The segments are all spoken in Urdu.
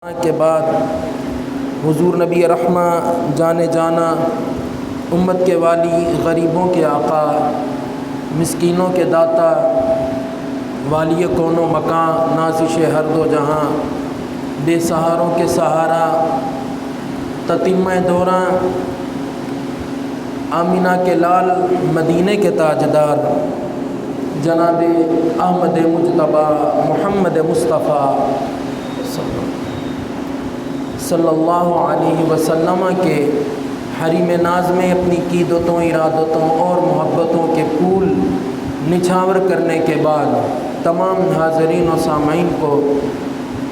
کے بعد حضور نبی رحمہ جانے جانا، امت کے والی، غریبوں کے آقا، مسکینوں کے داتا، والی کون و مکان، نازش ہر دو جہاں، بے سہاروں کے سہارا، تتمہ دوراں، آمینہ کے لال، مدینے کے تاجدار، جناب احمد مجتبیٰ محمد مصطفیٰ صلی اللہ علیہ وسلم کے حریم ناز میں اپنی قیدتوں، ارادتوں اور محبتوں کے پھول نچھاور کرنے کے بعد تمام حاضرین و سامعین کو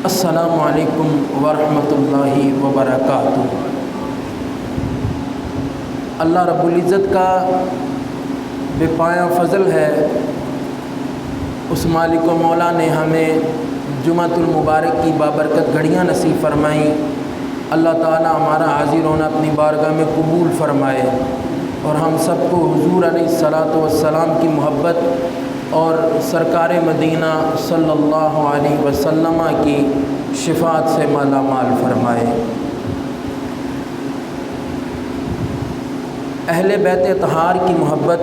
السلام علیکم ورحمۃ اللہ وبرکاتہ۔ اللہ رب العزت کا بے پایہ فضل ہے، اس مالک و مولا نے ہمیں جمعۃ المبارک کی بابرکت گھڑیاں نصیب فرمائیں۔ اللہ تعالیٰ ہمارا حاضر ہونا اپنی بارگاہ میں قبول فرمائے اور ہم سب کو حضور علیہ الصلاۃ والسلام کی محبت اور سرکار مدینہ صلی اللہ علیہ وسلم کی شفاعت سے مالا مال فرمائے۔ اہل بیت اطہار کی محبت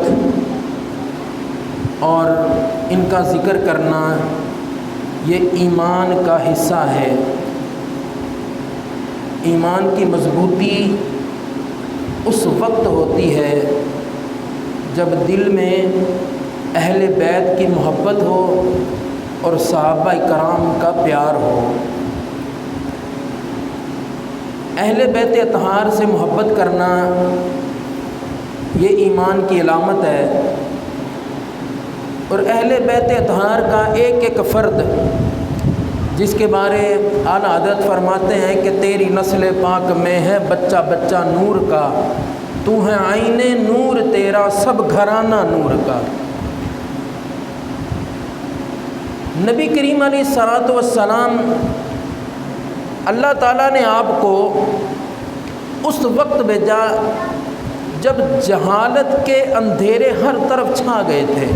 اور ان کا ذکر کرنا یہ ایمان کا حصہ ہے۔ ایمان کی مضبوطی اس وقت ہوتی ہے جب دل میں اہل بیت کی محبت ہو اور صحابہ کرام کا پیار ہو۔ اہل بیت اطہار سے محبت کرنا یہ ایمان کی علامت ہے، اور اہل بیت اطہار کا ایک ایک فرد جس کے بارے اعلیٰ حضرت فرماتے ہیں کہ تیری نسل پاک میں ہے بچہ بچہ نور کا، تو ہے عین نور تیرا سب گھرانہ نور کا۔ نبی کریم علیہ الصلاۃ والسلام، اللہ تعالیٰ نے آپ کو اس وقت بھیجا جب جہالت کے اندھیرے ہر طرف چھا گئے تھے۔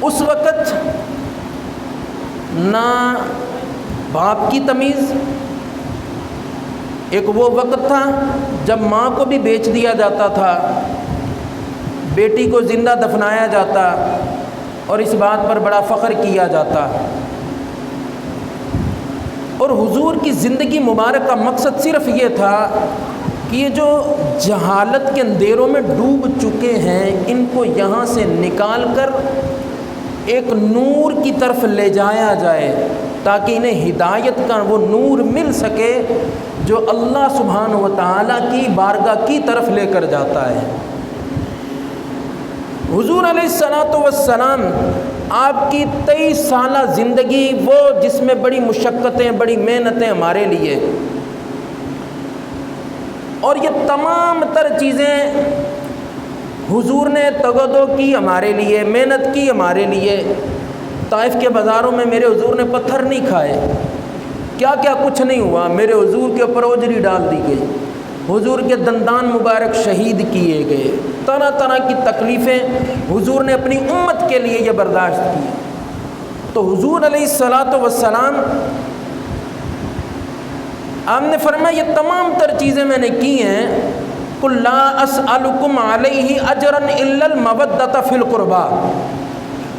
اس وقت نہ باپ کی تمیز، ایک وہ وقت تھا جب ماں کو بھی بیچ دیا جاتا تھا، بیٹی کو زندہ دفنایا جاتا اور اس بات پر بڑا فخر کیا جاتا، اور حضور کی زندگی مبارک کا مقصد صرف یہ تھا کہ یہ جو جہالت کے اندھیروں میں ڈوب چکے ہیں ان کو یہاں سے نکال کر ایک نور کی طرف لے جایا جائے تاکہ انہیں ہدایت کا وہ نور مل سکے جو اللہ سبحانہ و تعالیٰ کی بارگاہ کی طرف لے کر جاتا ہے۔ حضور علیہ الصلاۃ والسلام، آپ کی 23 سالہ زندگی وہ جس میں بڑی مشقتیں، بڑی محنتیں ہمارے لیے، اور یہ تمام تر چیزیں حضور نے تگدو کی ہمارے لیے، محنت کی ہمارے لیے۔ طائف کے بازاروں میں میرے حضور نے پتھر نہیں کھائے، کیا کیا کچھ نہیں ہوا، میرے حضور کے اوپر اوجری ڈال دی گئی، حضور کے دندان مبارک شہید کیے گئے، طرح طرح کی تکلیفیں حضور نے اپنی امت کے لیے یہ برداشت کی۔ تو حضور علیہ الصلاۃ والسلام، آپ نے فرمایا یہ تمام تر چیزیں میں نے کی ہیں، قُلْ لَا أَسْأَلُكُمْ عَلَيْهِ أَجْرًا إِلَّا الْمَوَدَّةَ فِي الْقُرْبَى۔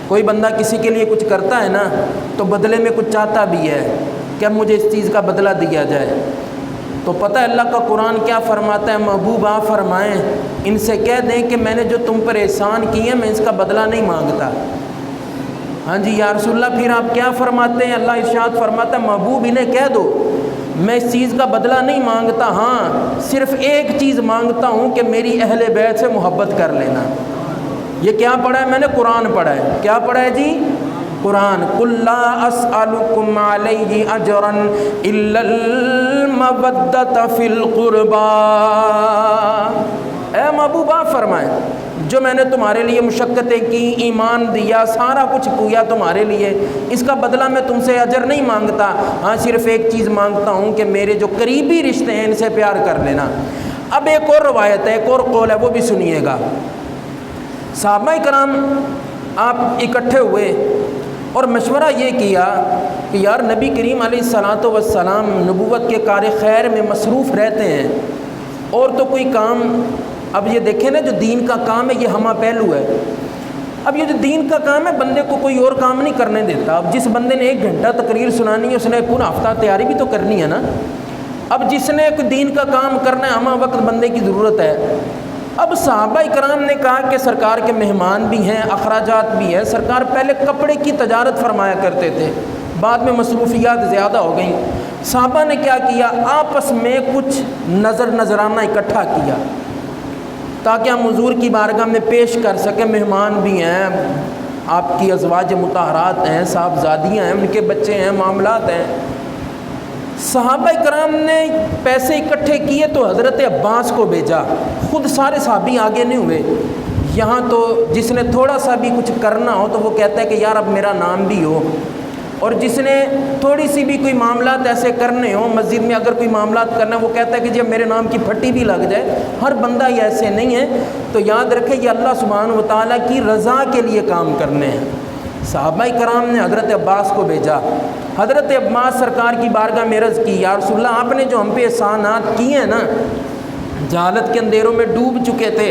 کوئی بندہ کسی کے لیے کچھ کرتا ہے نا تو بدلے میں کچھ چاہتا بھی ہے کہ اب مجھے اس چیز کا بدلہ دیا جائے۔ تو پتہ ہے اللہ کا قرآن کیا فرماتا ہے؟ محبوب آپ فرمائیں ان سے کہہ دیں کہ میں نے جو تم پر احسان کیے ہیں میں اس کا بدلہ نہیں مانگتا۔ ہاں جی یا رسول اللہ، پھر آپ کیا فرماتے ہیں؟ اللہ ارشاد فرماتا ہے محبوب انہیں کہہ دو میں اس چیز کا بدلہ نہیں مانگتا، ہاں صرف ایک چیز مانگتا ہوں کہ میری اہل بیت سے محبت کر لینا۔ یہ کیا پڑھا ہے میں نے؟ قرآن پڑھا ہے۔ کیا پڑھا ہے جی؟ قرآن۔ قُلْ لَا أَسْأَلُكُمْ عَلَيْهِ أَجْرًا إِلَّا الْمَوَدَّةَ فِي الْقُرْبَى۔ اے محبوب آپ فرمائیں جو میں نے تمہارے لیے مشقتیں کی، ایمان دیا، سارا کچھ کیا تمہارے لیے، اس کا بدلہ میں تم سے اجر نہیں مانگتا، ہاں صرف ایک چیز مانگتا ہوں کہ میرے جو قریبی رشتے ہیں ان سے پیار کر لینا۔ اب ایک اور روایت ہے، ایک اور قول ہے، وہ بھی سنیے گا۔ صحابہ کرام آپ اکٹھے ہوئے اور مشورہ یہ کیا کہ یار نبی کریم علیہ الصلاۃ والسلام نبوت کے کار خیر میں مصروف رہتے ہیں، اور تو کوئی کام، اب یہ دیکھیں نا جو دین کا کام ہے یہ ہمہ پہلو ہے۔ اب یہ جو دین کا کام ہے بندے کو کوئی اور کام نہیں کرنے دیتا۔ اب جس بندے نے 1 گھنٹہ تقریر سنانی ہے اس نے پورا ہفتہ تیاری بھی تو کرنی ہے نا۔ اب جس نے کوئی دین کا کام کرنا ہے ہمہ وقت بندے کی ضرورت ہے۔ اب صحابہ کرام نے کہا کہ سرکار کے مہمان بھی ہیں، اخراجات بھی ہیں، سرکار پہلے کپڑے کی تجارت فرمایا کرتے تھے، بعد میں مصروفیات زیادہ ہو گئیں۔ صحابہ نے کیا کیا، آپس میں کچھ نذرانہ اکٹھا کیا تاکہ ہم حضور کی بارگاہ میں پیش کر سکیں۔ مہمان بھی ہیں، آپ کی ازواج مطہرات ہیں، صاحبزادیاں ہیں، ان کے بچے ہیں، معاملات ہیں۔ صحابہ کرام نے پیسے اکٹھے کیے تو حضرت عباس کو بھیجا، خود سارے صحابی آگے نہیں ہوئے۔ یہاں تو جس نے تھوڑا سا بھی کچھ کرنا ہو تو وہ کہتا ہے کہ یار اب میرا نام بھی ہو، اور جس نے تھوڑی سی بھی کوئی معاملات ایسے کرنے ہوں، مسجد میں اگر کوئی معاملات کرنا ہے وہ کہتا ہے کہ جب میرے نام کی پھٹی بھی لگ جائے۔ ہر بندہ یہ ایسے نہیں ہے، تو یاد رکھے یہ اللہ سبحانہ و تعالیٰ کی رضا کے لیے کام کرنے ہیں۔ صحابہ کرام نے حضرت عباس کو بھیجا۔ حضرت عباس سرکار کی بارگاہ میں عرض کی، یا رسول اللہ آپ نے جو ہم پہ احسانات کیے ہیں نا، جہالت کے اندھیروں میں ڈوب چکے تھے،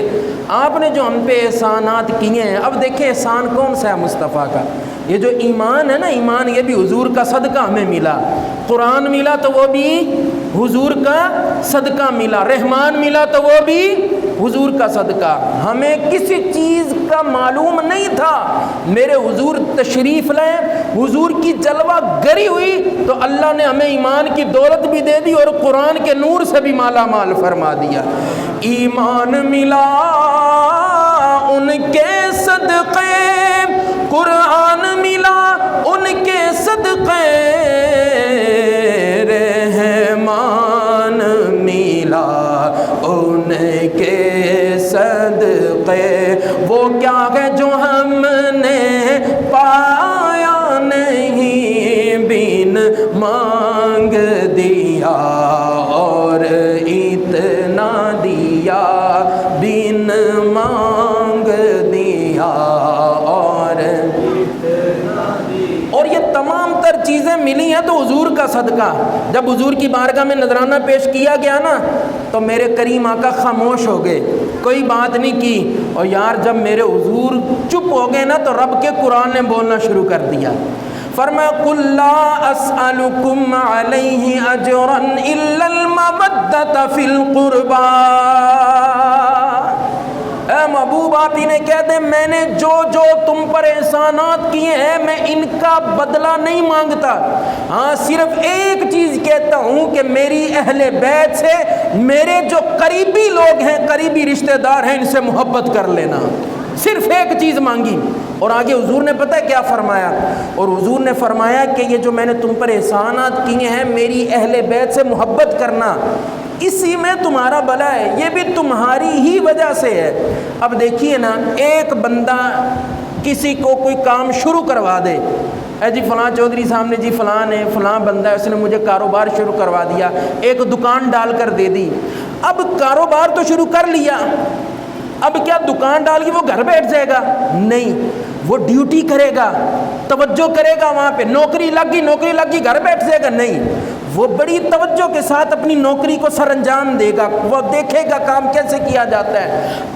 آپ نے جو ہم پہ احسانات کیے ہیں، اب دیکھیں احسان کون سا ہے مصطفیٰ کا؟ یہ جو ایمان ہے نا، ایمان یہ بھی حضور کا صدقہ ہمیں ملا، قرآن ملا تو وہ بھی حضور کا صدقہ ملا، رحمان ملا تو وہ بھی حضور کا صدقہ۔ ہمیں کسی چیز کا معلوم نہیں تھا، میرے حضور تشریف لائے، حضور کی جلوہ گری ہوئی تو اللہ نے ہمیں ایمان کی دولت بھی دے دی اور قرآن کے نور سے بھی مالا مال فرما دیا۔ ایمان ملا ان کے صدقے، قرآن ملا ان کے صدقے، رحمان ملا ان کے صدقے، وہ کیا ہے جو ہم نے پایا نہیں، بن مانگ دیا اور اتنا دیا، بن مانگ دیا اور یہ تمام تر چیزیں ملی ہیں تو حضور کا صدقہ۔ جب حضور کی بارگاہ میں نذرانہ پیش کیا گیا نا تو میرے کریم آقا خاموش ہو گئے، کوئی بات نہیں کی، اور یار جب میرے حضور چپ ہو گئے نا تو رب کے قرآن نے بولنا شروع کر دیا۔ فرمایا قُلْ لَا أَسْأَلُكُمْ عَلَيْهِ أَجْرًا إِلَّا الْمَوَدَّةَ فِي الْقُرْبَى۔ اے محبوب آپ انہیں کہہ دیں میں نے جو جو تم پر احسانات کیے ہیں میں ان کا بدلہ نہیں مانگتا، ہاں صرف ایک چیز کہتا ہوں کہ میری اہل بیت سے، میرے جو قریبی لوگ ہیں، قریبی رشتہ دار ہیں، ان سے محبت کر لینا، صرف ایک چیز مانگی۔ اور آگے حضور نے پتہ ہے کیا فرمایا؟ اور حضور نے فرمایا کہ یہ جو میں نے تم پر احسانات کیے ہیں، میری اہل بیت سے محبت کرنا، اسی میں تمہارا بھلا ہے، یہ بھی تمہاری ہی وجہ سے ہے۔ اب دیکھیے نا، ایک بندہ کسی کو کوئی کام شروع کروا دے، اے جی فلاں چودھری صاحب نے جی فلاں نے فلاں بندہ ہے اس نے مجھے کاروبار شروع کروا دیا، ایک دکان ڈال کر دے دی۔ اب کاروبار تو شروع کر لیا، اب کیا دکان ڈال کے وہ گھر بیٹھ جائے گا؟ نہیں، وہ ڈیوٹی کرے گا، توجہ کرے گا، وہاں پہ نوکری لگ گئی گھر بیٹھ جائے گا؟ نہیں، وہ بڑی توجہ کے ساتھ اپنی نوکری کو سر انجام دے گا، وہ دیکھے گا کام کیسے کیا جاتا ہے۔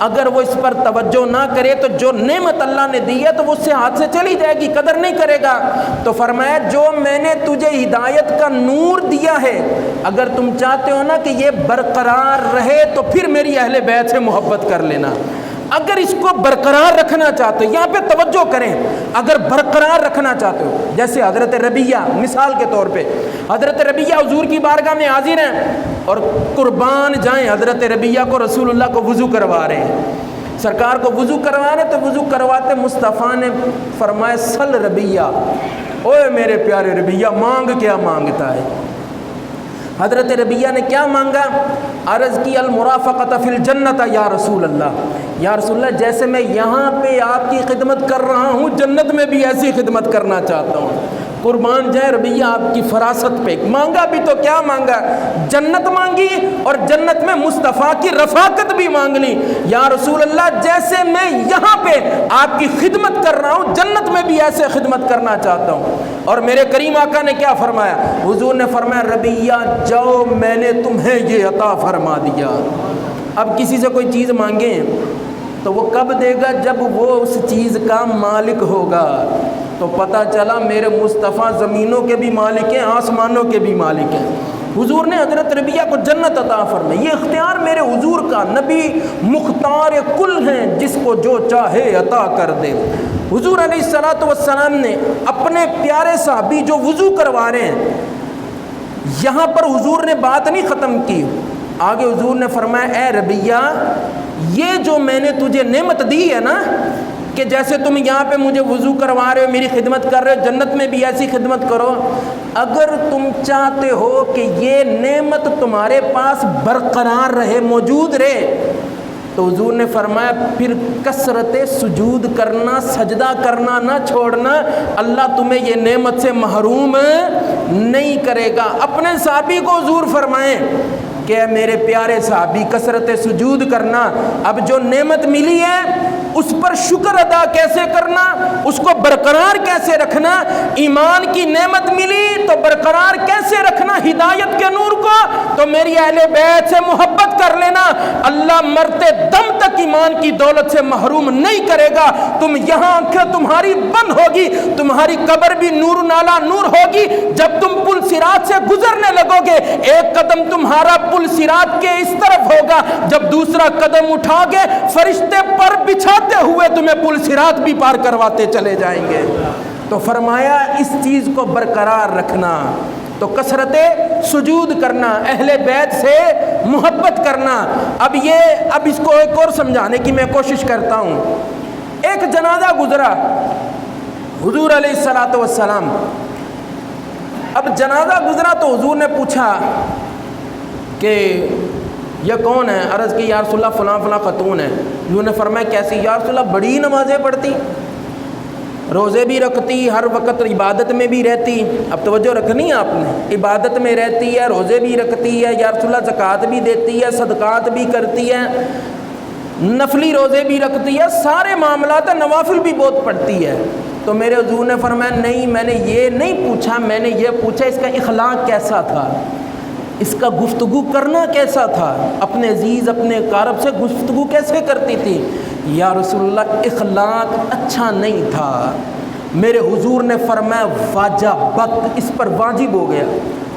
اگر وہ اس پر توجہ نہ کرے تو جو نعمت اللہ نے دی ہے تو وہ اس سے ہاتھ سے چلی جائے گی، قدر نہیں کرے گا۔ تو فرمایا جو میں نے تجھے ہدایت کا نور دیا ہے، اگر تم چاہتے ہو نا کہ یہ برقرار رہے تو پھر میری اہل بیت سے محبت کر لینا۔ اگر اس کو برقرار رکھنا چاہتے ہو، یہاں پہ توجہ کریں، اگر برقرار رکھنا چاہتے ہو، جیسے حضرت ربیہ مثال کے طور پہ، حضرت ربیہ حضور کی بارگاہ میں حاضر ہیں اور قربان جائیں حضرت ربیہ کو رسول اللہ کو وضو کروا رہے ہیں، سرکار کو وضو کروا رہے تو وضو کرواتے مصطفیٰ نے فرمایا سل ربیہ، اوے میرے پیارے ربیہ مانگ کیا مانگتا ہے؟ حضرت ربیہ نے کیا مانگا؟ عرض کی المرافقۃ فی الجنت یا رسول اللہ، یا رسول اللہ جیسے میں یہاں پہ آپ کی خدمت کر رہا ہوں جنت میں بھی ایسی خدمت کرنا چاہتا ہوں۔ قربان جائے ربیہ آپ کی فراست پہ، مانگا بھی تو کیا مانگا، جنت مانگی اور جنت میں مصطفیٰ کی رفاقت بھی مانگ لی۔ یا رسول اللہ جیسے میں یہاں پہ آپ کی خدمت کر رہا ہوں جنت میں بھی ایسے خدمت کرنا چاہتا ہوں۔ اور میرے کریم آقا نے کیا فرمایا؟ حضور نے فرمایا ربیہ جاؤ میں نے تمہیں یہ عطا فرما دیا۔ اب کسی سے کوئی چیز مانگیں تو وہ کب دے گا؟ جب وہ اس چیز کا مالک ہوگا۔ تو پتہ چلا میرے مصطفیٰ زمینوں کے بھی مالک ہیں، آسمانوں کے بھی مالک ہیں۔ حضور نے حضرت ربیہ کو جنت عطا فرمائی۔ یہ اختیار میرے حضور کا، نبی مختار کل ہیں، جس کو جو چاہے عطا کر دے۔ حضور علیہ الصلوۃ والسلام نے اپنے پیارے صحابی جو وضو کروا رہے ہیں، یہاں پر حضور نے بات نہیں ختم کی، آگے حضور نے فرمایا اے ربیہ یہ جو میں نے تجھے نعمت دی ہے نا، کہ جیسے تم یہاں پہ مجھے وضو کروا رہے ہو، میری خدمت کر رہے ہو، جنت میں بھی ایسی خدمت کرو۔ اگر تم چاہتے ہو کہ یہ نعمت تمہارے پاس برقرار رہے، موجود رہے، تو حضور نے فرمایا پھر کثرت سجود کرنا، سجدہ کرنا نہ چھوڑنا، اللہ تمہیں یہ نعمت سے محروم نہیں کرے گا۔ اپنے صحابی کو حضور فرمائیں کہ میرے پیارے صحابی کثرت سجود کرنا، اب جو نعمت ملی ہے اس پر شکر ادا کیسے کرنا، اس کو برقرار کیسے رکھنا، ایمان کی نعمت ملی تو برقرار کیسے رکھنا، ہدایت کے نور کو، تو میری اہل بیت سے محبت کر لینا، اللہ مرتے دم تک ایمان کی دولت سے محروم نہیں کرے گا۔ تم یہاں آنکھیں تمہاری بند ہوگی، تمہاری قبر بھی نور نالا نور ہوگی، جب تم پل صراط سے گزرنے لگو گے ایک قدم تمہارا پل صراط کے اس طرف ہوگا، جب دوسرا قدم اٹھاؤ گے فرشتے پر بچھاتے ہوئے تمہیں پل صراط بھی پار کرواتے چلے جائیں گے۔ تو فرمایا اس چیز کو برقرار رکھنا، تو کثرت سجود کرنا، اہل بیت سے محبت کرنا۔ اب اس کو ایک اور سمجھانے کی میں کوشش کرتا ہوں۔ ایک جنازہ گزرا حضور علیہ الصلوۃ والسلام، اب جنازہ گزرا تو حضور نے پوچھا کہ یہ کون ہے؟ عرض کی یا رسول اللہ فلاں فلاں خاتون ہے۔ انہوں نے فرمایا کیسی؟ یا رسول اللہ بڑی نمازیں پڑھتی، روزے بھی رکھتی، ہر وقت عبادت میں بھی رہتی۔ اب توجہ رکھنی ہے آپ نے، عبادت میں رہتی ہے، روزے بھی رکھتی ہے، یا رسول اللہ زکوٰۃ بھی دیتی ہے، صدقات بھی کرتی ہے، نفلی روزے بھی رکھتی ہے، سارے معاملات نوافل بھی بہت پڑھتی ہے۔ تو میرے حضور نے فرمایا نہیں، میں نے یہ نہیں پوچھا، میں نے یہ پوچھا اس کا اخلاق کیسا تھا، اس کا گفتگو کرنا کیسا تھا، اپنے عزیز اپنے قارب سے گفتگو کیسے کرتی تھی؟ یا رسول اللہ اخلاق اچھا نہیں تھا۔ میرے حضور نے فرمایا واجبت، اس پر واجب ہو گیا۔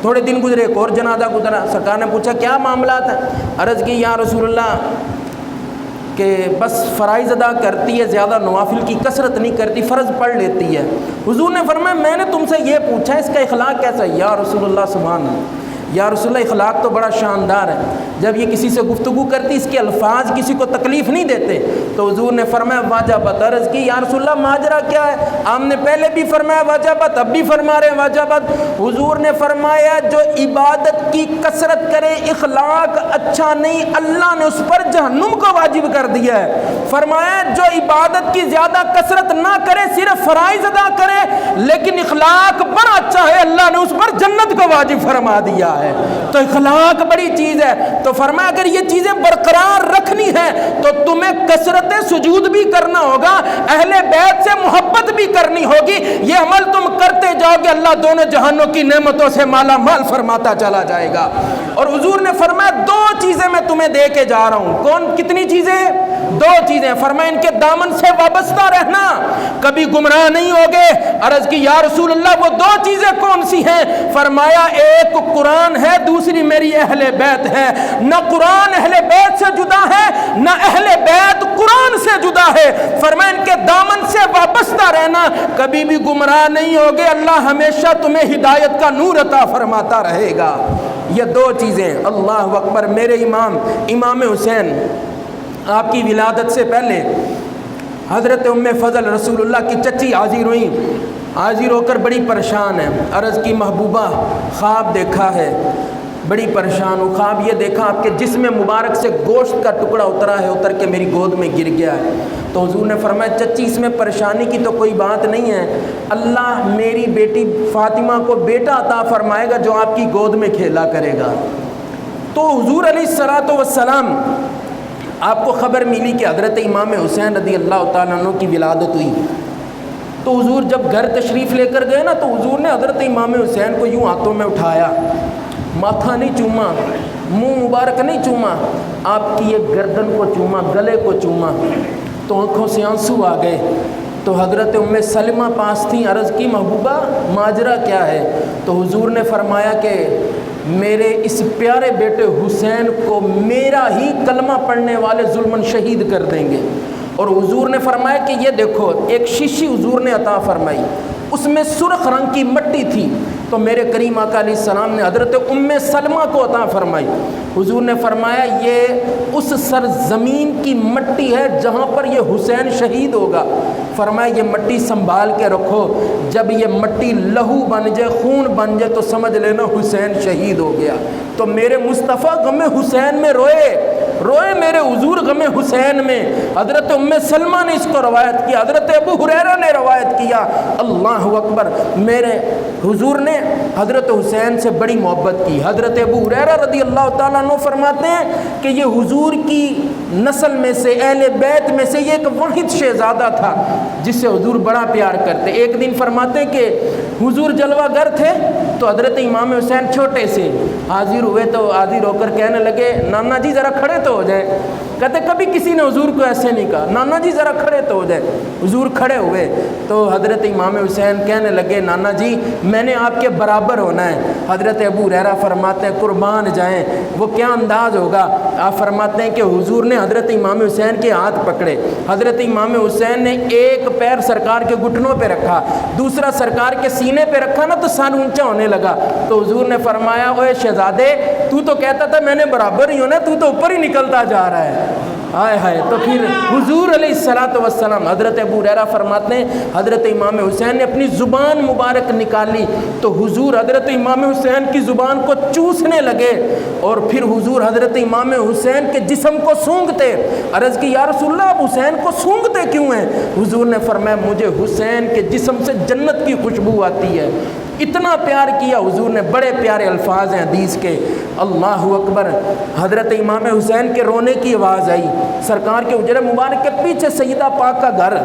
تھوڑے دن گزرے ایک اور جنازہ گزرا، سرکار نے پوچھا کیا معاملات ہیں؟ عرض کی یا رسول اللہ کہ بس فرائض ادا کرتی ہے، زیادہ نوافل کی کثرت نہیں کرتی، فرض پڑھ لیتی ہے۔ حضور نے فرمایا میں نے تم سے یہ پوچھا اس کا اخلاق کیسا ہے؟ یا رسول اللہ سبحان اللہ، یا رسول اللہ اخلاق تو بڑا شاندار ہے، جب یہ کسی سے گفتگو کرتی اس کے الفاظ کسی کو تکلیف نہیں دیتے۔ تو حضور نے فرمایا واجبت۔ عرض کی یا رسول اللہ ماجرا کیا ہے؟ آپ نے پہلے بھی فرمایا واجبت، اب بھی فرما رہے ہیں واجبت۔ حضور نے فرمایا جو عبادت کی کثرت کرے اخلاق اچھا نہیں، اللہ نے اس پر جہنم کو واجب کر دیا ہے۔ فرمایا جو عبادت کی زیادہ کثرت نہ کرے، صرف فرائض ادا کرے لیکن اخلاق بڑا اچھا ہے، اللہ نے اس پر جنت کو واجب فرما دیا ہے۔ تو اخلاق بڑی چیز ہے۔ تو فرمایا اگر یہ چیزیں برقرار رکھنی ہے تو تمہیں کثرت سجود بھی کرنا ہوگا، اہل بیت سے محبت بھی کرنی ہوگی۔ یہ عمل تم کرتے جاؤ گے اللہ دونوں جہانوں کی نعمتوں سے مالا مال فرماتا چلا جائے گا۔ اور حضور نے فرمایا دو چیزیں میں تمہیں دے کے جا رہا ہوں۔ کون کتنی چیزیں؟ دو چیزیں۔ فرمایا ان کے دامن سے وابستہ رہنا، کبھی گمراہ نہیں ہوگے۔ عرض کی یا رسول اللہ وہ دو چیزیں کون سی ہیں؟ فرمایا ایک قرآن ہے، دوسری میری اہل بیت ہے۔ نہ قرآن اہل بیت سے جدا ہے، نہ اہل بیت قرآن سے جدا ہے۔ فرمایا ان کے دامن سے وابستہ رہنا، کبھی بھی گمراہ نہیں ہوگے، اللہ ہمیشہ تمہیں ہدایت کا نور عطا فرماتا رہے گا۔ یہ دو چیزیں، اللہ اکبر۔ میرے امام حسین آپ کی ولادت سے پہلے حضرت ام فضل رسول اللہ کی چچی حاضر ہوئیں، حاضر ہو کر بڑی پریشان ہے۔ عرض کی محبوبہ خواب دیکھا ہے، بڑی پریشان ہوں، خواب یہ دیکھا آپ کے جسم مبارک سے گوشت کا ٹکڑا اترا ہے، اتر کے میری گود میں گر گیا ہے۔ تو حضور نے فرمایا چچی اس میں پریشانی کی تو کوئی بات نہیں ہے، اللہ میری بیٹی فاطمہ کو بیٹا عطا فرمائے گا جو آپ کی گود میں کھیلا کرے گا۔ تو حضور علیہ الصلوۃ والسلام آپ کو خبر ملی کہ حضرت امام حسین رضی اللہ تعالیٰ عنہ کی ولادت ہوئی، تو حضور جب گھر تشریف لے کر گئے نا، تو حضور نے حضرت امام حسین کو یوں ہاتھوں میں اٹھایا، ماتھا نہیں چوما، منہ مبارک نہیں چوما، آپ کی یہ گردن کو چوما، گلے کو چوما، تو آنکھوں سے آنسو آ گئے۔ تو حضرت ام سلمہ پاس تھیں، عرض کی محبوبہ ماجرا کیا ہے؟ تو حضور نے فرمایا کہ میرے اس پیارے بیٹے حسین کو میرا ہی کلمہ پڑھنے والے ظلماً شہید کر دیں گے۔ اور حضور نے فرمایا کہ یہ دیکھو ایک شیشی حضور نے عطا فرمائی، اس میں سرخ رنگ کی مٹی تھی، تو میرے کریم آقا علیہ السلام نے حضرت ام سلمہ کو عطا فرمائی۔ حضور نے فرمایا یہ اس سرزمین کی مٹی ہے جہاں پر یہ حسین شہید ہوگا۔ فرمایا یہ مٹی سنبھال کے رکھو، جب یہ مٹی لہو بن جائے، خون بن جائے، تو سمجھ لینا حسین شہید ہو گیا۔ تو میرے مصطفیٰ غم حسین میں روئے میرے حضور غم حسین میں۔ حضرت ام سلمہ نے اس کو روایت کیا، حضرت ابو ہریرہ نے روایت کیا۔ اللہ اکبر، میرے حضور نے حضرت حسین سے بڑی محبت کی۔ حضرت ابو ہریرہ رضی اللہ تعالیٰ عنہ فرماتے ہیں کہ یہ حضور کی نسل میں سے، اہل بیت میں سے، یہ ایک واحد شہزادہ تھا جس سے حضور بڑا پیار کرتے۔ ایک دن فرماتے ہیں کہ حضور جلوہ گر تھے، تو حضرت امام حسین چھوٹے سے حاضر ہوئے، تو حاضر ہو کر کہنے لگے نانا جی ذرا کھڑے تو ہو جائے۔ کہتے کبھی کسی نے حضور کو ایسے نہیں کہا، نانا جی ذرا کھڑے تو ہو جائے۔ حضور کھڑے ہوئے تو حضرت امام حسین کہنے لگے نانا جی میں نے آپ کے برابر ہونا ہے۔ حضرت ابو ہریرہ فرماتے ہیں قربان جائیں وہ کیا انداز ہوگا۔ آپ فرماتے ہیں کہ حضور نے حضرت امام حسین کے ہاتھ پکڑے، حضرت امام حسین نے ایک پیر سرکار کے گھٹنوں پہ رکھا، دوسرا سرکار کے سینے پہ رکھا نا، تو سر اونچا ہونے لگا۔ تو حضور نے فرمایا اوے شہزادے تو کہتا تھا میں نے برابر ہی ہونا، تو اوپر ہی نکلتا جا رہا ہے۔ ہائے ہائے، تو پھر حضور علیہ الصلوۃ والسلام، حضرت ابو ہریرہ فرماتے ہیں حضرت امام حسین نے اپنی زبان مبارک نکالی، تو حضور حضرت امام حسین کی زبان کو چوسنے لگے، اور پھر حضور حضرت امام حسین کے جسم کو سونگھتے۔ عرض کی یا رسول اللہ آپ حسین کو سونگھتے کیوں ہیں؟ حضور نے فرمایا مجھے حسین کے جسم سے جنت کی خوشبو آتی ہے۔ اتنا پیار کیا حضور نے، بڑے پیارے الفاظ ہیں حدیث کے۔ اللہ اکبر، حضرت امام حسین کے رونے کی آواز آئی، سرکار کے حجرہ مبارک کے پیچھے سیدہ پاک کا گھر،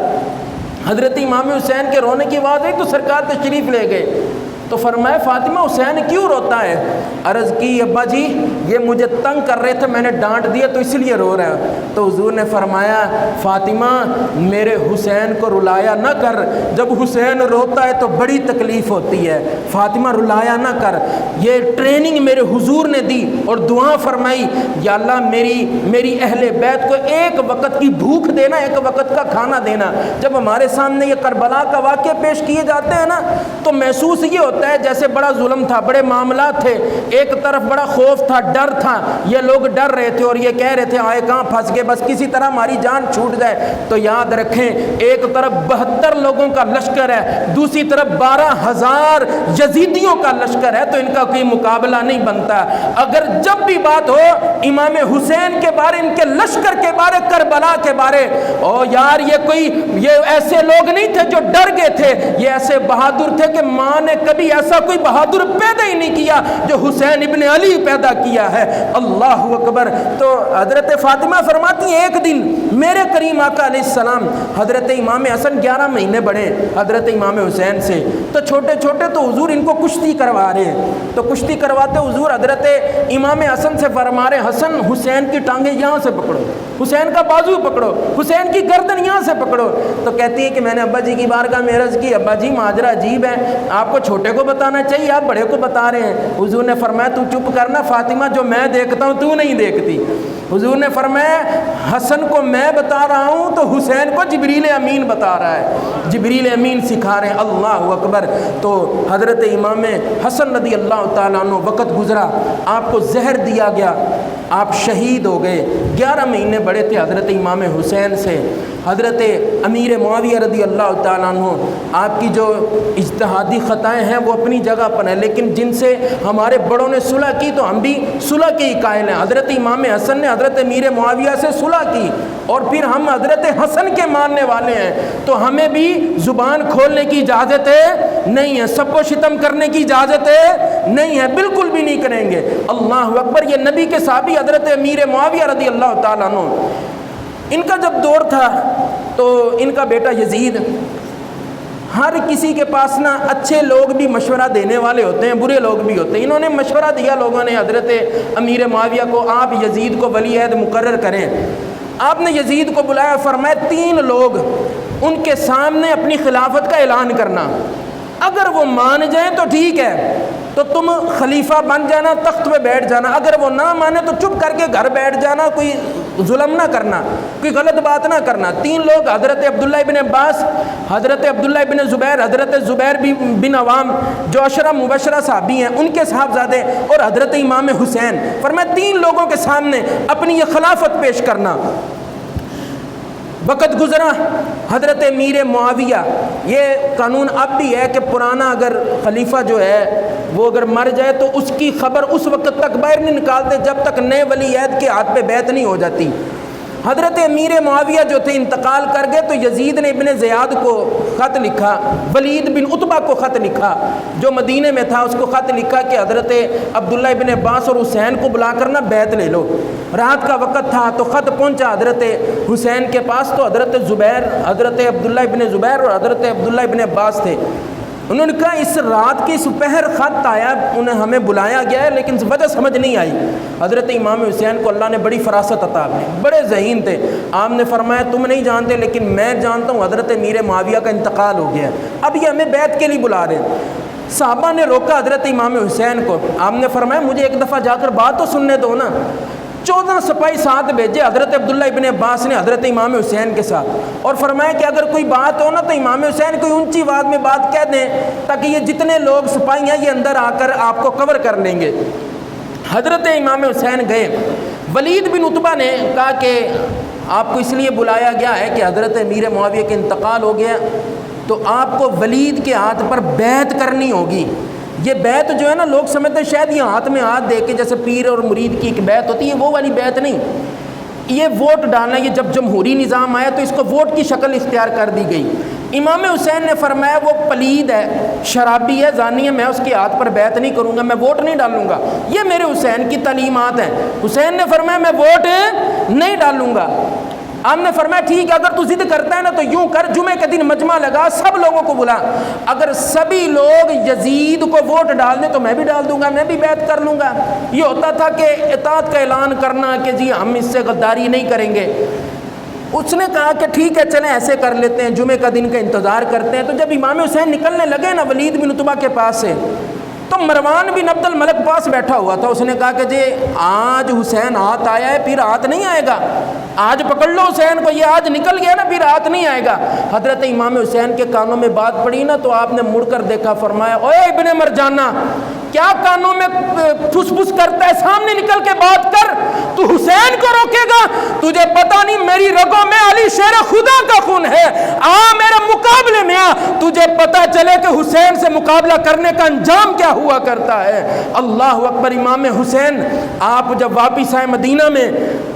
حضرت امام حسین کے رونے کی آواز آئی تو سرکار تشریف لے گئے۔ تو فرمایا فاطمہ حسین کیوں روتا ہے؟ عرض کی ابا جی یہ مجھے تنگ کر رہے تھے، میں نے ڈانٹ دیا تو اس لیے رو رہا ہے۔ تو حضور نے فرمایا فاطمہ میرے حسین کو رلایا نہ کر، جب حسین روتا ہے تو بڑی تکلیف ہوتی ہے، فاطمہ رلایا نہ کر۔ یہ ٹریننگ میرے حضور نے دی اور دعا فرمائی یا اللہ میری اہل بیت کو ایک وقت کی بھوک دینا، ایک وقت کا کھانا دینا۔ جب ہمارے سامنے یہ کربلا کا واقعہ پیش کیے جاتے ہیں نا، تو محسوس یہ ہوتا ہے جیسے بڑا ظلم تھا، بڑے معاملات تھے، ایک طرف بڑا خوف تھا، ڈر تھا، یہ لوگ ڈر رہے تھے اور یہ کہہ رہے تھے آئے کہاں پھنس گئے، بس کسی طرح ہماری جان چھوٹ جائے۔ تو یاد رکھیں ایک طرف 72 لوگوں کا لشکر ہے، دوسری طرف 12,000 یزیدیوں کا لشکر ہے، تو ان کا کوئی مقابلہ نہیں بنتا۔ اگر جب بھی بات ہو امام حسین کے بارے، ان کے لشکر کے بارے، کربلا کے بارے، او یار یہ ایسے لوگ نہیں تھے جو ڈر گئے تھے، یہ ایسے بہادر تھے کہ ماں نے کبھی ایسا کوئی بہادر پیدا ہی نہیں کیا جو حسین ابن علی پیدا کیا ہے۔ اللہ اکبر۔ تو حضرت فاطمہ فرماتی ہیں ایک دن میرے کریم آقا علیہ السلام، حضرت امام حسن 11 مہینے بڑے حضرت امام حسین سے، تو چھوٹے چھوٹے تو حضور ان کو کشتی کروا رہے ہیں، تو کشتی کرواتے حضور حضرت امام حسن سے فرما رہے حسن حسین کی ٹانگیں یہاں سے پکڑو، حسین کا بازو پکڑو، حسین کی گردن یہاں سے پکڑو۔ تو کہتی ہے کہ میں نے ابا جی کی بارگاہ میں عرض کی ابا جی ماجرا عجیب ہے، آپ کو چھوٹے کو بتانا چاہیے، آپ بڑے کو بتا رہے ہیں۔ حضور نے فرمایا تو چپ کرنا فاطمہ، جو میں دیکھتا ہوں تو نہیں دیکھتی۔ حضور نے فرمایا حسن کو میں بتا رہا ہوں تو حسین کو جبریل امین بتا رہا ہے، جبریل امین سکھا رہے ہیں۔ اللہ اکبر۔ تو حضرت امام حسن رضی اللہ تعالیٰ عنہ وقت گزرا، آپ کو زہر دیا گیا، آپ شہید ہو گئے۔ 11 مہینے بڑے تھے حضرت امام حسین سے حضرت امیر معاویہ رضی اللہ تعالیٰ عنہ آپ کی جو اجتہادی خطائیں ہیں وہ اپنی جگہ پر ہیں، لیکن جن سے ہمارے بڑوں نے صلح کی تو ہم بھی صلح کے ہی قائل ہیں۔ حضرت امام حسن نے حضرت امیر معاویہ سے صلح کی اور پھر ہم حضرت حسن کے ماننے والے ہیں، تو ہمیں بھی زبان کھولنے کی اجازت نہیں ہے، سب کو شتم کرنے کی اجازت نہیں ہے، بالکل بھی نہیں کریں گے۔ اللہ اکبر۔ یہ نبی کے صحابی حضرت امیر معاویہ رضی اللہ تعالیٰ عنہ، ان کا جب دور تھا تو ان کا بیٹا یزید، ہر کسی کے پاس نا اچھے لوگ بھی مشورہ دینے والے ہوتے ہیں، برے لوگ بھی ہوتے ہیں۔ انہوں نے مشورہ دیا لوگوں نے حضرت امیر معاویہ کو، آپ یزید کو ولی عہد مقرر کریں۔ آپ نے یزید کو بلایا، فرمایا 3 لوگ ان کے سامنے اپنی خلافت کا اعلان کرنا، اگر وہ مان جائیں تو ٹھیک ہے، تو تم خلیفہ بن جانا، تخت پہ بیٹھ جانا، اگر وہ نہ مانے تو چپ کر کے گھر بیٹھ جانا، کوئی ظلم نہ کرنا، کوئی غلط بات نہ کرنا۔ 3 لوگ حضرت عبداللہ ابن عباس، حضرت عبداللہ ابن زبیر، حضرت زبیر بن عوام جو عشرہ مبشرہ صحابی ہیں ان کے صاحبزادے، اور حضرت امام حسین، فرمایا 3 لوگوں کے سامنے اپنی یہ خلافت پیش کرنا۔ وقت گزرا، حضرت امیر معاویہ، یہ قانون اب بھی ہے کہ پرانا اگر خلیفہ جو ہے وہ اگر مر جائے تو اس کی خبر اس وقت تک باہر نہیں نکالتے جب تک نئے ولی عہد کے ہاتھ پہ بیعت نہیں ہو جاتی۔ حضرت امیر معاویہ جو تھے انتقال کر گئے تو یزید نے ابن زیاد کو خط لکھا، ولید بن عتبہ کو خط لکھا جو مدینے میں تھا، اس کو خط لکھا کہ حضرت عبداللہ ابن عباس اور حسین کو بلا کر نہ بیعت لے لو۔ رات کا وقت تھا تو خط پہنچا حضرت حسین کے پاس، تو حضرت زبیر، حضرت عبداللہ ابن زبیر اور حضرت عبداللہ ابن عباس تھے۔ انہوں نے کہا اس رات کی سپہر خط آیا، انہیں ہمیں بلایا گیا ہے لیکن وجہ سمجھ نہیں آئی۔ حضرت امام حسین کو اللہ نے بڑی فراست عطا کی، بڑے ذہین تھے۔ آپ نے فرمایا تم نہیں جانتے لیکن میں جانتا ہوں، حضرت امیر معاویہ کا انتقال ہو گیا ہے، اب یہ ہمیں بیعت کے لیے بلا رہے ہیں۔ صحابہ نے روکا حضرت امام حسین کو، آپ نے فرمایا مجھے ایک دفعہ جا کر بات تو سننے دو نا۔ 14 سپاہی ساتھ بھیجے حضرت عبداللہ ابن عباس نے حضرت امام حسین کے ساتھ، اور فرمایا کہ اگر کوئی بات ہو نا تو امام حسین کوئی اونچی آواز میں بات کہہ دیں تاکہ یہ جتنے لوگ سپاہی ہیں یہ اندر آ کر آپ کو کور کر لیں گے۔ حضرت امام حسین گئے۔ ولید بن عتبہ نے کہا کہ آپ کو اس لیے بلایا گیا ہے کہ حضرت امیر معاویہ کے انتقال ہو گیا، تو آپ کو ولید کے ہاتھ پر بیعت کرنی ہوگی۔ یہ بیعت جو ہے نا، لوگ سمجھتے ہیں شاید یہ ہاتھ میں ہاتھ دے کے جیسے پیر اور مرید کی ایک بیعت ہوتی ہے، وہ والی بیعت نہیں، یہ ووٹ ڈالنا۔ یہ جب جمہوری نظام آیا تو اس کو ووٹ کی شکل اختیار کر دی گئی۔ امام حسین نے فرمایا وہ پلید ہے، شرابی ہے، زانی ہے، میں اس کے ہاتھ پر بیعت نہیں کروں گا، میں ووٹ نہیں ڈالوں گا، یہ میرے حسین کی تعلیمات ہیں۔ حسین نے فرمایا میں ووٹ نہیں ڈالوں گا۔ آپ نے فرمایا ٹھیک ہے، اگر تو ضد کرتا ہے نا تو یوں کر، جمعے کے دن مجمع لگا، سب لوگوں کو بلا، اگر سبھی لوگ یزید کو ووٹ ڈال دیں تو میں بھی ڈال دوں گا، میں بھی بیعت کر لوں گا۔ یہ ہوتا تھا کہ اطاعت کا اعلان کرنا کہ جی ہم اس سے غداری نہیں کریں گے۔ اس نے کہا کہ ٹھیک ہے چلیں ایسے کر لیتے ہیں، جمعے کا دن کا انتظار کرتے ہیں۔ تو جب امام حسین نکلنے لگے نا ولید بن عتبہ کے پاس سے، تو مروان بن عبد الملک پاس بیٹھا ہوا تھا۔ اس نے کہا کہ جی آج حسین ہاتھ آیا ہے، پھر ہاتھ نہیں آئے گا، آج پکڑ لو حسین کو، یہ آج نکل گیا نا پھر ہاتھ نہیں آئے گا۔ حضرت امام حسین کے کانوں میں بات پڑی نا تو آپ نے مڑ کر دیکھا، فرمایا اوے ابن مرجانہ، کیا کانوں میں پھس پھس کرتا ہے، سامنے نکل کے بات کر، تو حسین کو روکے گا؟ تجھے پتہ نہیں میری رگوں میں علی شیر خدا کا خون ہے، آ میرے مقابلے میں آ، تجھے پتہ چلے کہ حسین سے مقابلہ کرنے کا انجام کیا ہوا کرتا ہے۔ اللہ اکبر۔ امام حسین آپ جب واپس آئے مدینہ میں،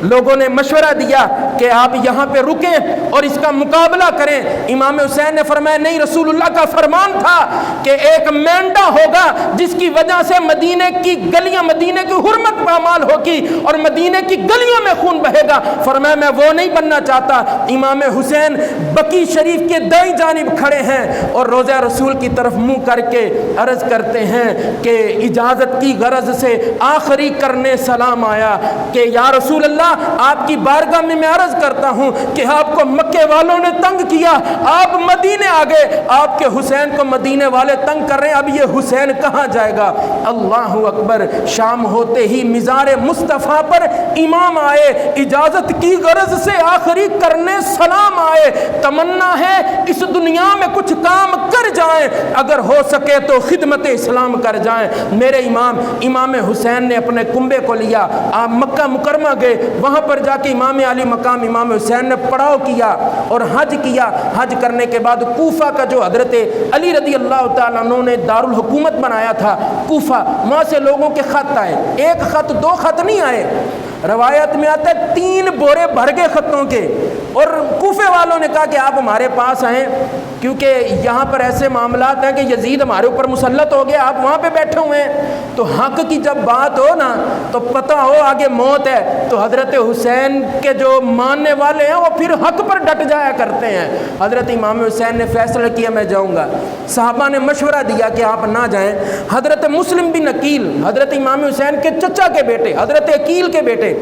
لوگوں نے مشورہ دیا کہ آپ یہاں پہ رکیں اور اس کا مقابلہ کریں۔ امام حسین نے فرمایا نہیں، رسول اللہ کا فرمان تھا کہ ایک مینڈا ہوگا جس کی وجہ سے مدینے کی گلیاں، مدینے کی حرمت پامال ہوگی اور مدینے کی گلیوں میں خون بہے گا۔ فرمایا میں وہ نہیں بننا چاہتا۔ امام حسین بقی شریف کے دائیں جانب کھڑے ہیں اور روضہ رسول کی طرف منہ کر کے عرض کرتے ہیں کہ اجازت کی غرض سے آخری کرنے سلام آیا کہ یا رسول اللہ، آپ کی بارگاہ میں عرض کرتا ہوں کہ آپ کو مکے والوں نے تنگ کیا، آپ مدینے آ گئے، آپ کے حسین کو مدینے والے تنگ کر رہے ہیں، اب یہ حسین کہاں جائے گا؟ اللہ اکبر۔ شام ہوتے ہی مزار مصطفیٰ پر امام آئے, اجازت کی غرض سے آخری کرنے سلام آئے, تمنا ہے اس دنیا میں کچھ کام کر جائیں, اگر ہو سکے تو خدمت اسلام کر جائیں. میرے امام حسین نے اپنے کنبے کو لیا, آپ مکہ مکرمہ گئے, وہاں پر جا کے امام علی مقام امام حسین نے پڑاؤ کیا اور حج کیا. حج کرنے کے بعد کوفہ کا جو حضرت علی رضی اللہ تعالیٰ عنہ نے دارالحکومت بنایا تھا کوفہ, وہاں سے لوگوں کے خط آئے, ایک خط دو خط نہیں آئے, روایت میں آتا ہے 3 بورے بھر گئے خطوں کے. اور کوفے والوں نے کہا کہ آپ ہمارے پاس آئیں, کیونکہ یہاں پر ایسے معاملات ہیں کہ یزید ہمارے اوپر مسلط ہو گیا, آپ وہاں پہ بیٹھے ہوئے ہیں. تو حق کی جب بات ہو نا تو پتہ ہو آگے موت ہے, تو حضرت حسین کے جو ماننے والے ہیں وہ پھر حق پر ڈٹ جایا کرتے ہیں. حضرت امام حسین نے فیصلہ کیا میں جاؤں گا. صحابہ نے مشورہ دیا کہ آپ نہ جائیں. حضرت مسلم بن عقیل, حضرت امام حسین کے چچا کے بیٹے, حضرت عقیل کے بیٹے,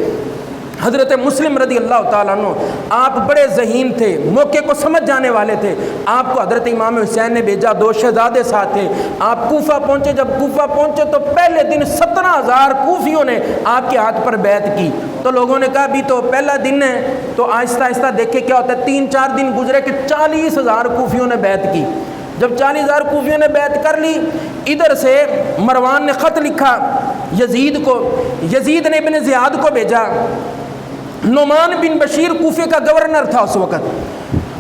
حضرت مسلم رضی اللہ تعالیٰ عنہ, آپ بڑے ذہین تھے, موقع کو سمجھ جانے والے تھے. آپ کو حضرت امام حسین نے بھیجا, 2 شہزادے ساتھ تھے. آپ کوفہ پہنچے, جب کوفہ پہنچے تو پہلے دن 17,000 کوفیوں نے آپ کے ہاتھ پر بیعت کی. تو لوگوں نے کہا بھی تو پہلا دن ہے, تو آہستہ آہستہ دیکھے کیا ہوتا ہے. 3-4 دن گزرے کہ 40,000 کوفیوں نے بیعت کی. جب 40,000 کوفیوں نے بیعت کر لی, ادھر سے مروان نے خط لکھا یزید کو, یزید نے ابن زیاد کو بھیجا. نعمان بن بشیر کوفے کا گورنر تھا اس وقت,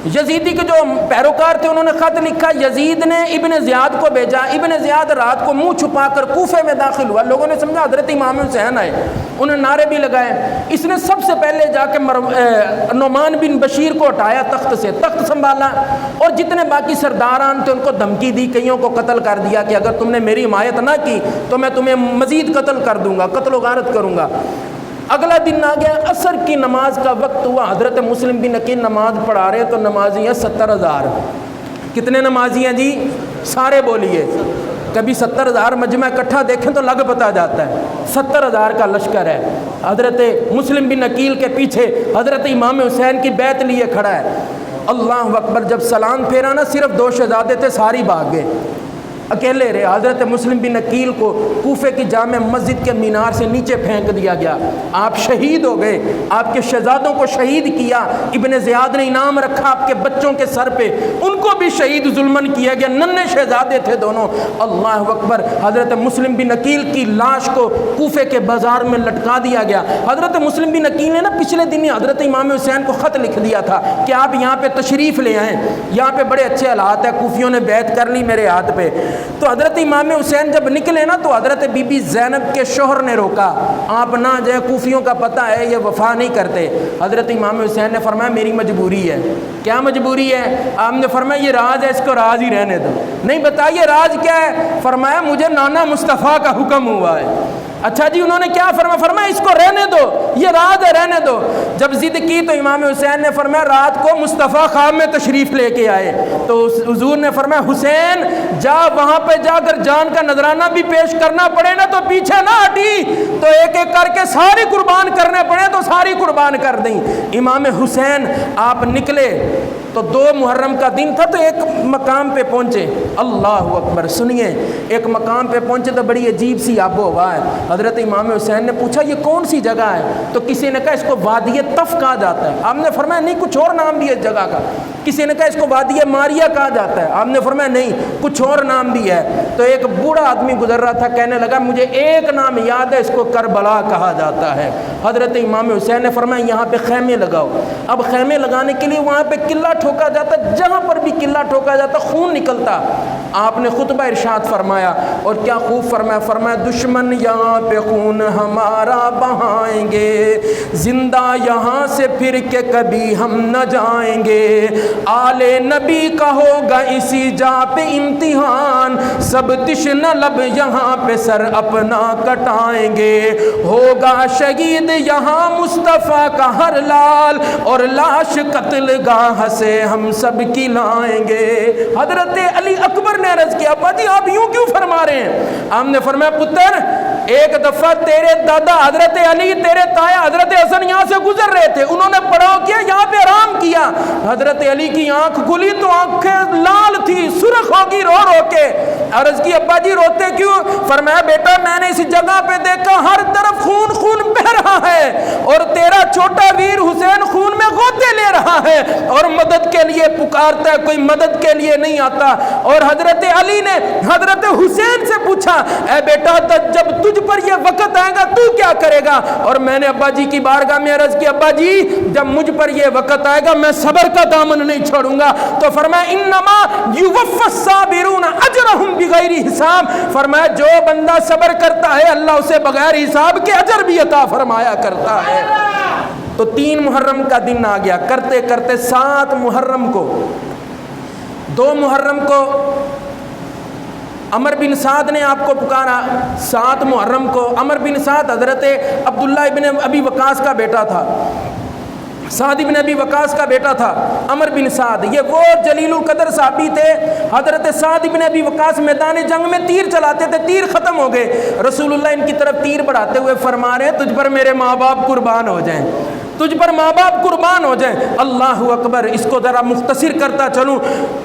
یزیدی کے جو پیروکار تھے انہوں نے خط لکھا, یزید نے ابن زیاد کو بھیجا. ابن زیاد رات کو منہ چھپا کر کوفے میں داخل ہوا. لوگوں نے سمجھا حضرت امام حسین آئے, انہوں نے نعرے بھی لگائے. اس نے سب سے پہلے جا کے نعمان بن بشیر کو ہٹایا تخت سے, تخت سنبھالا, اور جتنے باقی سرداران تھے ان کو دھمکی دی, کئیوں کو قتل کر دیا کہ اگر تم نے میری حمایت نہ کی تو میں تمہیں مزید قتل کر دوں گا, قتل و غارت کروں گا. اگلا دن آ گیا, عصر کی نماز کا وقت ہوا. حضرت مسلم بن عقیل نماز پڑھا رہے تو نمازی ہیں 70,000. کتنے نمازی ہیں جی؟ سارے بولیے. کبھی 70,000 مجمع اکٹھا دیکھیں تو لگ پتا جاتا ہے, 70,000 کا لشکر ہے. حضرت مسلم بن عقیل کے پیچھے حضرت امام حسین کی بیعت لیے کھڑا ہے. اللہ اکبر. جب سلام پھیرا نا, صرف 2 شہزادے تھے, ساری بھاگ گئے, اکیلے رہے. حضرت مسلم بن عقیل کو کوفے کی جامع مسجد کے مینار سے نیچے پھینک دیا گیا. آپ شہید ہو گئے, آپ کے شہزادوں کو شہید کیا. ابن زیاد نے انعام رکھا آپ کے بچوں کے سر پہ, ان کو بھی شہید ظلمن کیا گیا. ننھے شہزادے تھے دونوں. اللہ اکبر. حضرت مسلم بن عقیل کی لاش کو کوفے کے بازار میں لٹکا دیا گیا. حضرت مسلم بن عقیل نے نا پچھلے دن حضرت امام حسین کو خط لکھ دیا تھا کہ آپ یہاں پہ تشریف لے آئیں, یہاں پہ بڑے اچھے حالات ہیں, کوفیوں نے بیعت کر لی میرے ہاتھ پہ. تو حضرت امام حسین جب نکلے نا تو حضرت بی بی زینب کے شوہر نے روکا, آپ نہ جائیں, کوفیوں کا پتہ ہے یہ وفا نہیں کرتے. حضرت امام حسین نے فرمایا میری مجبوری ہے. کیا مجبوری ہے؟ آپ نے فرمایا یہ راز ہے, اس کو راز ہی رہنے دو. نہیں بتائیے راز کیا ہے؟ فرمایا مجھے نانا مصطفیٰ کا حکم ہوا ہے. اچھا جی, انہوں نے کیا فرمایا؟ فرمایا اس کو رہنے دو, یہ راز ہے, رہنے دو. جب ضد کی تو امام حسین نے فرمایا رات کو مصطفیٰ خواب میں تشریف لے کے آئے. تو حضور نے فرمایا حسین جا, وہاں پہ جا کر جان کا نذرانہ بھی پیش کرنا پڑے نا تو پیچھے نہ ہٹی, تو ایک ایک کر کے ساری قربان کرنے پڑے تو ساری قربان کر دیں. امام حسین آپ نکلے تو 2 محرم کا دن تھا, تو ایک مقام پہ پہنچے. اللہ اکبر. سنیے, ایک مقام پہ پہنچے تو بڑی عجیب سی آب و ہوا ہے. حضرت امام حسین نے پوچھا یہ کون سی جگہ ہے؟ تو کسی نے کہا اس کو وادی طف کہا جاتا ہے. آپ نے فرمایا نہیں, کچھ اور نام بھی ہے اس جگہ کا. کسی نے کہا اس کو وادی ماریا کہا جاتا ہے. آپ نے فرمایا نہیں, کچھ اور نام بھی ہے. تو ایک بوڑھا آدمی گزر رہا تھا, کہنے لگا مجھے ایک نام یاد ہے, اس کو کربلا کہا جاتا ہے. حضرت امام حسین نے فرمایا یہاں پہ خیمے لگاؤ. اب خیمے لگانے کے لیے وہاں پہ قلعہ ٹھوکا جاتا, جہاں پر بھی قلعہ ٹھوکا جاتا خون نکلتا. آپ نے خطبہ ارشاد فرمایا, اور کیا خوب فرمایا. فرمایا دشمن یہاں پہ خون ہمارا بہائیں گے, زندہ یہاں سے پھر کے کبھی ہم نہ جائیں گے. آل نبی کا ہوگا اسی جا پہ امتحان, سب تشنہ لب یہاں پہ سر اپنا کٹائیں گے. ہوگا شہید یہاں مصطفیٰ کا ہر لال, اور لاش قتل گاہ سے ہم سب کی لائیں گے. حضرت علی اکبر نے عرض کیا ابا جی آپ یوں کیوں فرما رہے ہیں؟ آپ نے فرمایا پتر ایک دفعہ تیرے دادا حضرت علی، تیرے تایا حضرت حسن یہاں سے گزر رہے تھے، انہوں نے پڑاؤ کیا، یہاں پہ آرام کیا، حضرت علی کی آنکھ کھلی تو آنکھیں لال تھی، سرخ ہوگی رو رو کے۔ عرض کی ابا جی روتے کیوں؟ فرمایا بیٹا میں نے اس جگہ پہ دیکھا ہر طرف خون خون بہ رہا ہے اور تیرا چھوٹا ویر حسین خون میں غوطے لے رہا ہے اور مدد کے لیے پکارتا ہے، کوئی مدد کے لیے نہیں آتا۔ اور حضرت علی نے حضرت حسین سے پوچھا اے بیٹا جب تجھ پر یہ وقت آئے گا تو کیا کرے گا؟ اور میں نے ابا جی کی بارگاہ میں عرض کی ابا جی جب مجھ پر یہ وقت آئے گا میں صبر کا دامن نہیں چھوڑوں گا۔ تو فرمایا انما یوفی الصابرون اجرهم بغیر حساب، فرمایا جو بندہ صبر کرتا ہے اللہ اسے بغیر حساب کے اجر بھی عطا فرمایا کرتا ہے۔ تو 3 محرم کا دن آ گیا، کرتے کرتے 7 محرم کو، 2 محرم کو عمر بن سعد نے آپ کو پکارا، 7 محرم کو عمر بن سعد حضرت عبداللہ ابن ابی وقاص کا بیٹا تھا، سعد ابن ابی وقاص کا بیٹا تھا عمر بن سعد، یہ وہ جلیل القدر صحابی تھے۔ حضرت سعد ابن ابی وقاص میدان جنگ میں تیر چلاتے تھے، تیر ختم ہو گئے، رسول اللہ ان کی طرف تیر بڑھاتے ہوئے فرما رہے ہیں تجھ پر میرے ماں باپ قربان ہو جائیں، تجھ پر ماں باپ قربان ہو جائیں۔ اللہ اکبر، اس کو ذرا مختصر کرتا چلوں،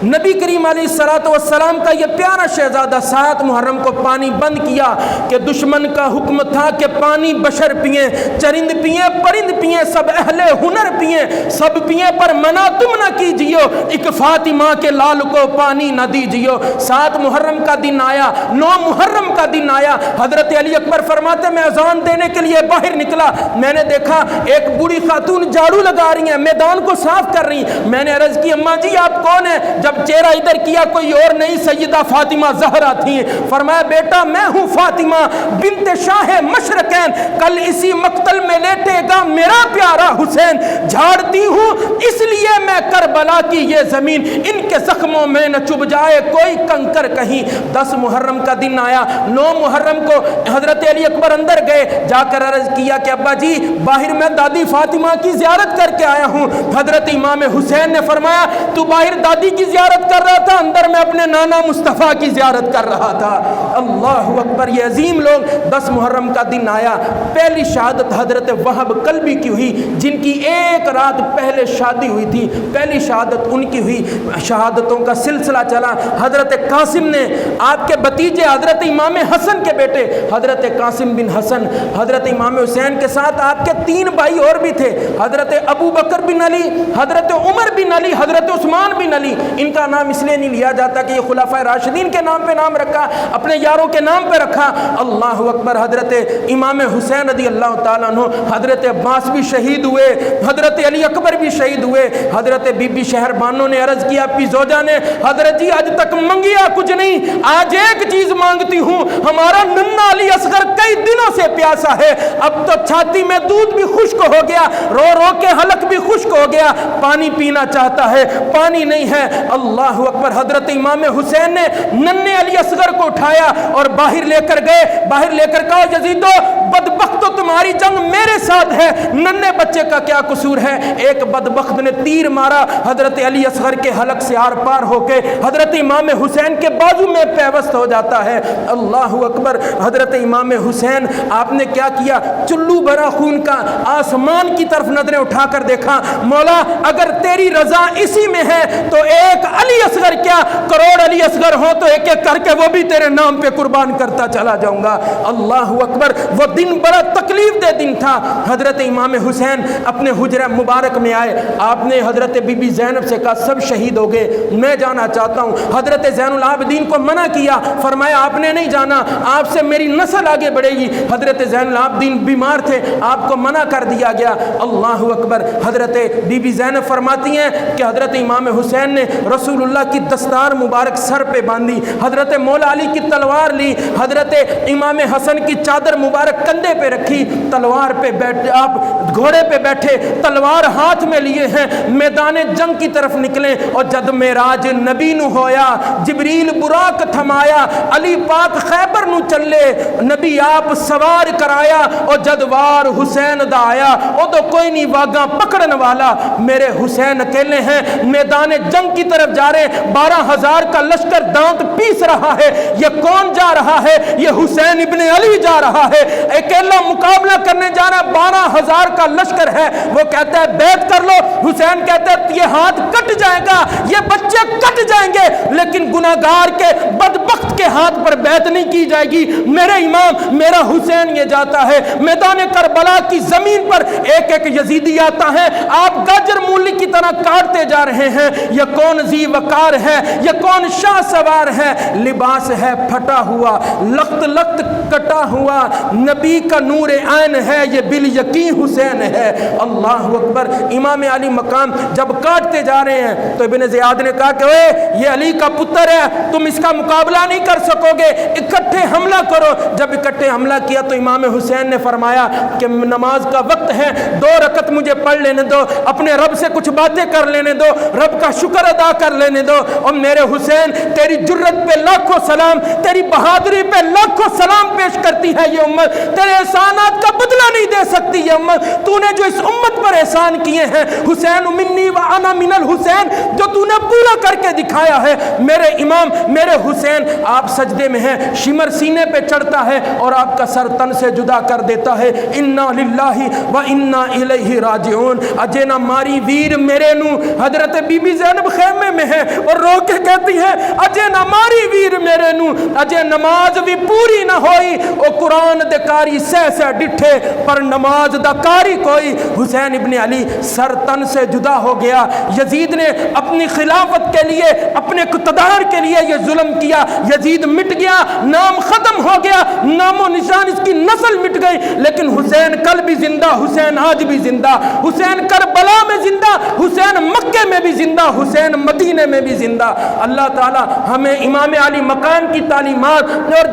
نبی کریم علیہ الصلوۃ والسلام کا یہ پیارا شہزادہ 7 محرم کو پانی بند کیا کہ دشمن کا حکم تھا کہ پانی بشر پئیں، چرند پئیں، پرند پئیں، سب اہل ہنر پئیں، سب پئیں پر منع تم نہ کیجیو، ایک فاطمہ کے لال کو پانی نہ دیجیو۔ 7 محرم کا دن آیا، 9 محرم کا دن آیا، حضرت علی اکبر فرماتے میں اذان دینے کے لیے باہر نکلا، میں نے دیکھا ایک بوڑھی خاتون جھاڑو لگا رہی ہیں، میدان کو صاف کر رہی ہیں۔ میں نے عرض کی اماں جی آپ کون ہیں؟ جب چہرہ ادھر کیا کوئی اور نہیں سیدہ فاطمہ زہرا تھیں۔ فرمایا بیٹا میں ہوں فاطمہ بنت شاہ مشرقین، کل اسی مقتل میں لیٹے گا میرا پیارا حسین، جھاڑتی ہوں اس لیے میں کربلا کی یہ زمین ان کے زخموں میں نہ چبھ جائے کوئی کنکر کہیں۔ 10 محرم کا دن آیا، 9 محرم کو حضرت علی اکبر اندر گئے، جا کر عرض کیا کہ ابا جی باہر میں دادی فاطمہ کی زیارت کر کے آیا ہوں۔ حضرت امام حسین نے فرمایا تو باہر دادی کی زیارت کر رہا تھا، اندر میں اپنے نانا مصطفیٰ کی زیارت کر رہا تھا۔ اللہ اکبر، یہ عظیم لوگ۔ 10 محرم کا دن آیا، پہلی شہادت حضرت وہب قلبی کی ہوئی، جن کی 1 رات پہلے شادی ہوئی تھی، پہلی شہادت ان کی ہوئی۔ شہادتوں کا سلسلہ چلا، حضرت قاسم نے آپ کے بھتیجے حضرت امام حسن کے بیٹے حضرت قاسم بن حسن، حضرت امام حسین کے ساتھ آپ کے 3 بھائی اور بھی تھے، حضرت ابو بکر بن علی، حضرت عمر بن علی، حضرت عثمان بن علی۔ ان کا نام اس لیے نہیں لیا جاتا کہ یہ خلفائے راشدین کے نام پہ نام رکھا، اپنے یاروں کے نام پہ رکھا۔ اللہ اکبر، حضرت امام حسین رضی اللہ تعالیٰ عنہ، حضرت عباس بھی شہید ہوئے، حضرت علی اکبر بھی شہید ہوئے۔ حضرت بی بی شہر بانو نے عرض کیا اپنی زوجہ نے، حضرت جی آج تک منگیا کچھ نہیں، آج ایک چیز مانگتی ہوں، ہمارا ننھا علی اصغر کئی دنوں سے پیاسا ہے، اب تو چھاتی میں دودھ بھی خشک ہو گیا، رو رو کے حلق بھی خشک ہو گیا، پانی پینا چاہتا ہے، پانی نہیں ہے۔ اللہ اکبر، حضرت امام حسین نے ننھے علی اصغر کو اٹھایا اور باہر لے کر گئے، باہر لے کر کہا یزیدو بدبختو تمہاری جنگ میرے ساتھ ہے، ننھے بچے کا کیا قصور ہے؟ ایک بدبخت نے تیر مارا، حضرت علی اصغر کے حلق سے آر پار ہو کے حضرت امام حسین کے بازو میں پیوست ہو جاتا ہے۔ اللہ اکبر، حضرت امام حسین آپ نے کیا کیا؟ چلو بھرا خون کا، آسمان کی طرف نظریں اٹھا کر دیکھا، مولا اگر تیری رضا اسی میں ہے تو ایک علی اصغر کیا کروڑ علی اصغر ہو تو ایک ایک کر کے وہ بھی تیرے نام پہ قربان کرتا چلا جاؤں گا۔ اللہ اکبر، وہ دن بڑا تکلیف دہ دن تھا۔ حضرت امام حسین اپنے حجرہ مبارک میں آئے، آپ نے حضرت بی بی زینب سے کہا سب شہید ہو گئے، میں جانا چاہتا ہوں۔ حضرت زین العابدین کو منع کیا، فرمایا آپ نے نہیں جانا، آپ سے میری نسل آگے بڑھے گی۔ حضرت زین العابدین بیمار تھے، آپ کو منع کر دیا گیا۔ اللہ اکبر، حضرت بی بی زینب فرماتی ہیں کہ حضرت امام حسین نے رسول اللہ کی دستار مبارک سر پہ باندھی، حضرت مولا علی کی تلوار لی، حضرت امام حسن کی چادر مبارک کندھے پہ رکھی، تلوار پہ بیٹھے، آپ گھوڑے پہ بیٹھے، تلوار ہاتھ میں لیے ہیں، میدان جنگ کی طرف نکلے۔ اور جد معراج نبی نو ہویا، جبریل براق تھمایا، علی پاک خیبر نو چلے، نبی آپ سوار کرایا، اور جد وار حسین دا آیا، او تو کوئی نہیں واگاں پکڑن والا، میرے حسین اکیلے ہیں، میدان جنگ کی طرف جا رہے، 12,000 کا لشکر دانت پیس رہا ہے، یہ کون جا رہا ہے؟ یہ حسین ابن علی جا رہا ہے، اکیلا مقابلہ کرنے جا رہا ہے، 12,000 کا لشکر ہے۔ وہ کہتا ہے بیعت کر لو، حسین کہتا ہے یہ ہاتھ کٹ جائے گا، یہ بچے کٹ جائیں گے، لیکن گناہگار کے بدبخت کے ہاتھ پر بیعت نہیں کی جائے گی۔ میرے امام میرا حسین یہ جاتا ہے میدان کربلا کی زمین پر، ایک ایک یزیدی آتا ہے، آپ گاجر مولی کی طرح کاٹتے جا رہے ہیں۔ یہ کون ذی وقار ہے، یہ کون شاہ سوار ہے؟ لباس ہے پھٹا ہوا، لخت لخت کٹا ہوا، نبی کا نور عین ہے، یہ بالیقین حسین ہے۔ اللہ اکبر۔ امام علی مقام جب کاٹتے جا رہے ہیں تو ابن زیاد نے کہا کہ اوے یہ علی کا پتر ہے، تم اس کا مقابلہ نہیں کر سکو گے، اکٹھے حملہ کرو۔ جب اکٹھے حملہ کیا تو امام حسین نے فرمایا کہ نماز کا وقت ہے، 2 رکعت مجھے پڑھ لینے دو، اپنے رب سے کچھ باتیں کر لینے دو، رب کا شکر ادا کر لینے دو۔ اور میرے حسین تیری جرت پہ لاکھوں سلام، تیری بہادری پہ لاکھوں سلام پیش کرتی ہے یہ امت، تیرے احسانات کا بدلہ نہیں دے سکتی یہ امت، تو نے جو اس امت پر احسان کیے ہیں، حسین منی و انا من الحسین، جو تو نے پورا کر کے دکھایا ہے۔ میرے امام میرے حسین آپ سجدے میں ہیں، شمر سینے پہ چڑھتا ہے اور آپ کا سر تن سے جدا کر دیتا ہے۔ انا للہ و انا الیہ راجعون۔ اجے نہ ماری ویر میرے نو، حضرت بی بی زینب خیمے میں ہے اور رو کے کہتی ہے اجے نہ ماری ویر میرے نو، اجے نماز بھی پوری نہ ہوئی، او قرآن دے کاری سہ ڈٹھے پر نماز دا کاری کوئی۔ حسین ابن علی سر تن سے جدا ہو گیا۔ یزید نے اپنی خلافت کے لیے، اپنے اقتدار کے لیے یہ ظلم کیا، یزید مٹ گیا، نام ختم ہو گیا، نام و نشان اس کی نسل مٹ گئی، لیکن حسین کل بھی زندہ، حسین آج بھی زندہ، حسین کربلا میں زندہ، حسین مکے میں بھی زندہ، حسین مدینے میں بھی زندہ۔ اللہ تعالی ہمیں امام علی مقام کی تعلیمات اور